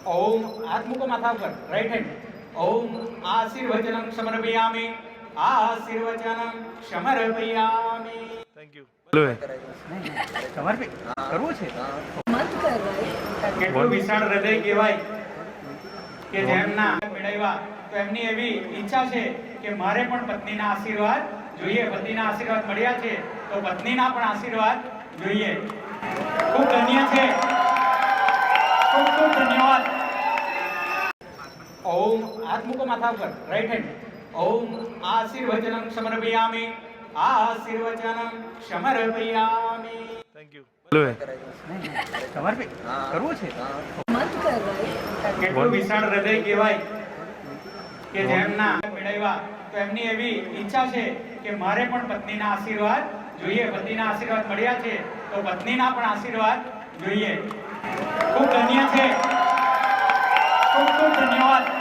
ओम हाथ मुको माथा पर राइट हैंड ओम आशीर्वचनम समर्पयामि आशीर्वचनम समर्पयामि થેન્ક યુ બોલો સમર્પિત કરવું છે મત કરાય કેટલું વિશાળ હૃદય કહેવાય કે જેમના મેળવ્યા તો એમની એવી ઈચ્છા છે કે મારે પણ પત્નીના આશીર્વાદ જોઈએ પતિના આશીર્વાદ મળ્યા છે તો પત્નીના પણ આશીર્વાદ જોઈએ ખૂબ ધન્ય છે ખૂબ ખૂબ ધન્યવાદ ओम हाथ मुको माथा पर राइट हैंड ओम आशीर्वचनम समर्पयामि आशीर्वचनम समर्पयामि થેન્ક યુ બોલો સમર્પિત કરવું છે મત કરાય કેટલું વિશાળ હૃદય કહેવાય કે જેમના મેળવ્યા તો એમની એવી ઈચ્છા છે કે મારે પણ પત્નીના આશીર્વાદ જોઈએ પતિના આશીર્વાદ મળ્યા છે તો પત્નીના પણ આશીર્વાદ જોઈએ ખૂબ ધન્ય છે ખૂબ ખૂબ ધન્યવાદ